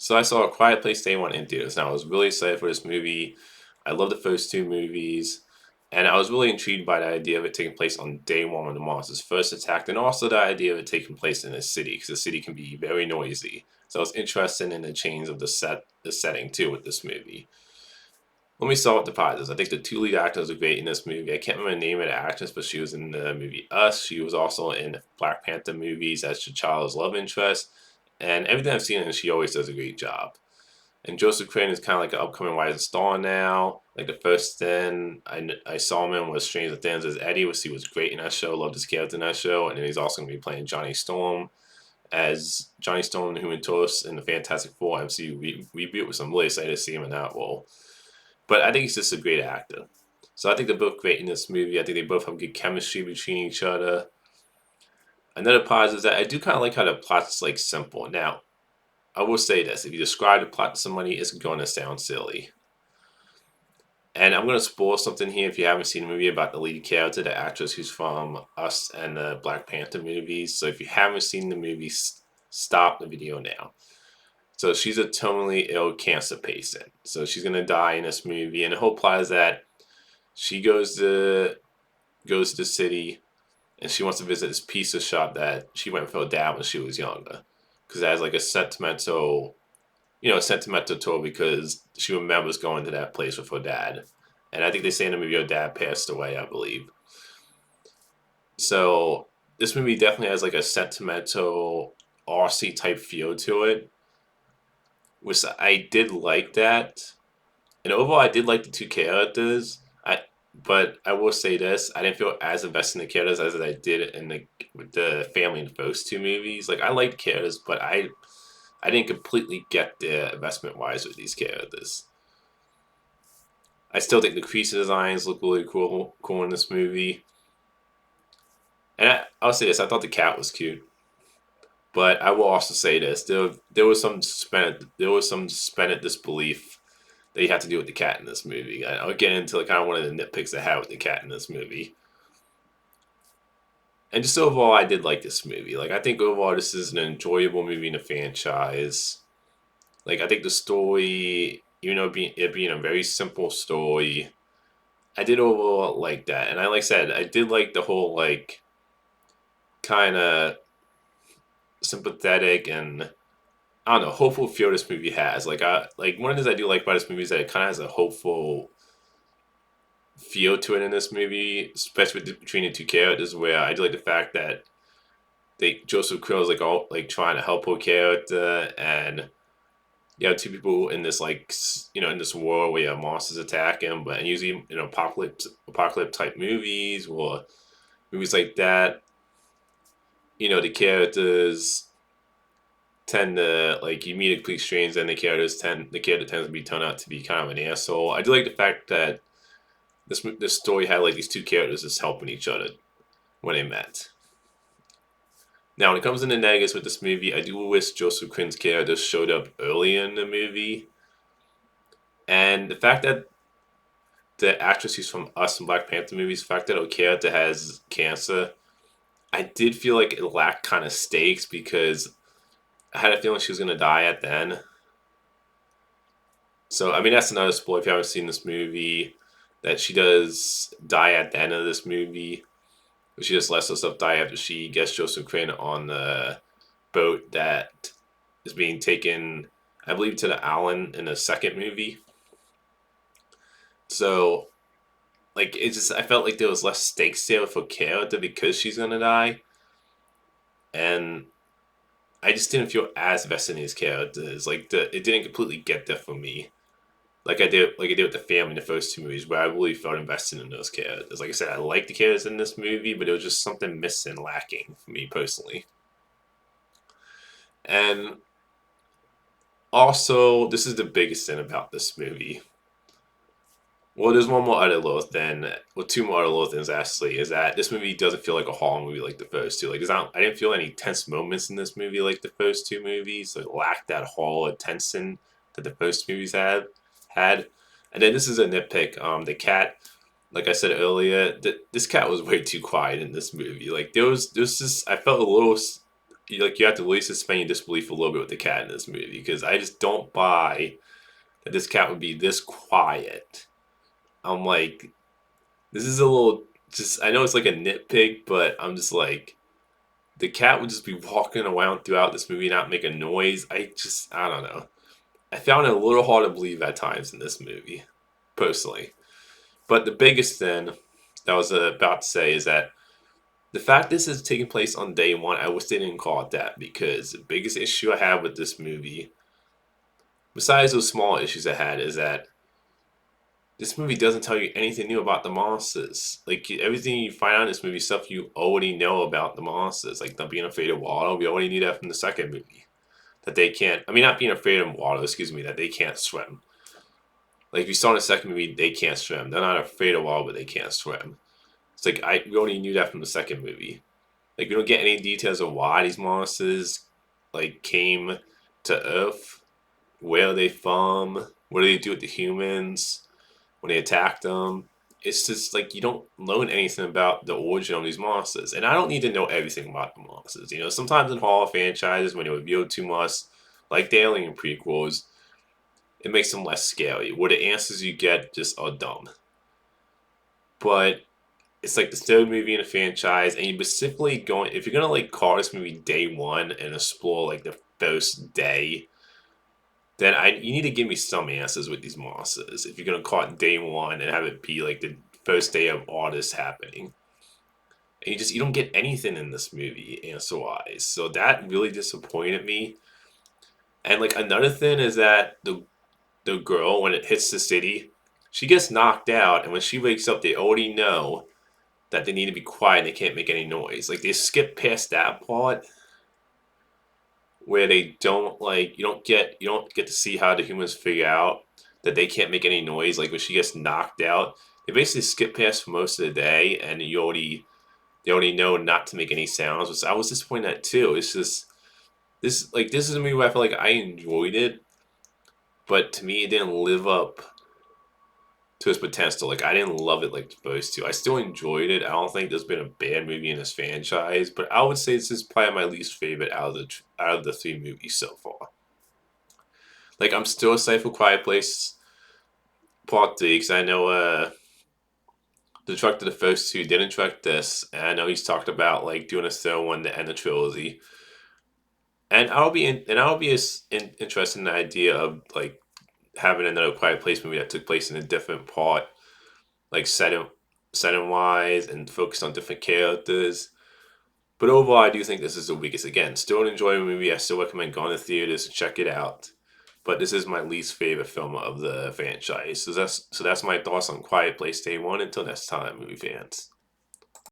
So I saw A Quiet Place Day one in theaters, and I was really excited for this movie. I love the first two movies, and I was really intrigued by the idea of it taking place on day one when the monsters first attacked, and also the idea of it taking place in a city, because the city can be very noisy. So I was interested in the change of the setting too with this movie. Let me start with the positives. I think the two lead actors are great in this movie. I can't remember the name of the actress, but she was in the movie Us. She was also in Black Panther movies as T'Challa's love interest. And everything I've seen her in, she always does a great job. And Joseph Crane is kind of like an upcoming rising star now. Like the first thing I saw him in was Stranger Things as Eddie, which he was great in that show. Loved his character in that show. And then he's also going to be playing Johnny Storm as Johnny Storm and Human Torch in the Fantastic Four MCU reboot, which I'm really excited to see him in that role. But I think he's just a great actor. So I think they're both great in this movie. I think they both have good chemistry between each other. Another positive is that I do kind of like how the plot's like simple. Now, I will say this: if you describe the plot to somebody, it's going to sound silly. And I'm going to spoil something here if you haven't seen the movie about the lead character, the actress who's from Us and the Black Panther movies. So if you haven't seen the movie, stop the video now. So she's a terminally ill cancer patient. So she's going to die in this movie. And the whole plot is that she goes to the city and she wants to visit this pizza shop that she went with her dad when she was younger, because it has like a sentimental tour because she remembers going to that place with her dad. And I think they say in the movie her dad passed away, I believe. So this movie definitely has like a sentimental RC type feel to it, which I did like that. And overall, I did like the two characters. But I will say this: I didn't feel as invested in the characters as I did in the family in the first two movies. Like I liked characters, but I didn't completely get the investment wise with these characters. I still think the creature designs look really cool in this movie. And I'll say this: I thought the cat was cute, but I will also say this: there was some suspended disbelief that you have to do with the cat in this movie. I'll get into kind of one of the nitpicks I had with the cat in this movie. And just overall, I did like this movie. Like I think overall, this is an enjoyable movie in the franchise. Like I think the story, it being a very simple story, I did overall like that. And like I said, I did like the whole like kind of sympathetic and I don't know hopeful feel this movie has. Like one of the things I do like about this movie is that it kind of has a hopeful feel to it in this movie, especially between the two characters. Where I do like the fact that Joseph Krill is like all like trying to help her character, and you have two people in this like in this world where you have monsters attack him. But usually in apocalypse type movies or movies like that, the characters tend to like you meet a complete stranger and the character tends to be turned out to be kind of an asshole. I do like the fact that this story had like these two characters just helping each other when they met. Now, when it comes to the negatives with this movie, I do wish Joseph Quinn's character showed up earlier in the movie, and the fact that the actress who's from Us and Black Panther movies, the fact that her character has cancer, I did feel like it lacked kind of stakes because I had a feeling she was gonna die at the end. So I mean that's another spoiler if you haven't seen this movie, that she does die at the end of this movie. She just lets herself die after she gets Joseph Quinn on the boat that is being taken, I believe, to the island in the second movie. So, like, I felt like there was less stakes there for character because she's gonna die, and I just didn't feel as vested in these characters. It didn't completely get there for me, like I did with the family in the first two movies, where I really felt invested in those characters. Like I said, I like the characters in this movie, but it was just something missing, lacking for me personally. And also, this is the biggest thing about this movie. Well, there's one more other little thing. Well, two more other little things actually. Is that this movie doesn't feel like a horror movie like the first two. Like, I didn't feel any tense moments in this movie like the first two movies. It lacked that horror tension that the first movies had. And then this is a nitpick. The cat, like I said earlier, this cat was way too quiet in this movie. Like there was just I felt a little. you have to at least suspend your disbelief a little bit with the cat in this movie because I just don't buy that this cat would be this quiet. I'm like, this is a little just. I know it's like a nitpick, but I'm just like, the cat would just be walking around throughout this movie, not making noise. I don't know. I found it a little hard to believe at times in this movie, personally. But the biggest thing that I was about to say is that the fact this is taking place on day one, I wish they didn't call it that because the biggest issue I have with this movie, besides those small issues I had, is that this movie doesn't tell you anything new about the monsters. Like everything you find out in this movie, stuff you already know about the monsters, like them being afraid of water. We already knew that from the second movie. That they can't. I mean, not being afraid of water. Excuse me. That they can't swim. Like we saw in the second movie, they can't swim. They're not afraid of water, but they can't swim. It's like we already knew that from the second movie. Like we don't get any details of why these monsters like came to Earth, where are they from, what do they do with the humans when they attack them. It's just like you don't learn anything about the origin of these monsters, and I don't need to know everything about the monsters. You know, sometimes in horror franchises when they reveal too much, like the Alien prequels, it makes them less scary. Where the answers you get just are dumb. But it's like the third movie in a franchise, and you specifically going if you're gonna like call this movie day one and explore like the first day, then you need to give me some answers with these monsters. If you're gonna call it day one and have it be like the first day of all this happening, and you don't get anything in this movie answer wise, so that really disappointed me. And like another thing is that the girl when it hits the city, she gets knocked out, and when she wakes up, they already know that they need to be quiet and they can't make any noise. Like they skip past that part where they don't like you don't get to see how the humans figure out that they can't make any noise. Like when she gets knocked out, they basically skip past most of the day, and they already know not to make any sounds. Which I was disappointed at too. It's just this is a movie where I feel like I enjoyed it, but to me it didn't live up to its potential. Like I didn't love it like the first two. I still enjoyed it. I don't think there's been a bad movie in this franchise, but I would say this is probably my least favorite out of the three movies so far. Like I'm still excited for Quiet Place Part Three because I know the truck to the first two didn't track this, and I know he's talked about like doing a third one to end the trilogy. I'll be interested in the idea of like having another Quiet Place movie that took place in a different part, like setting wise and focused on different characters. But overall, I do think this is the weakest. Again, still an enjoyable movie. I still recommend going to theaters and check it out. But this is my least favorite film of the franchise. So that's my thoughts on Quiet Place Day One. Until next time, movie fans.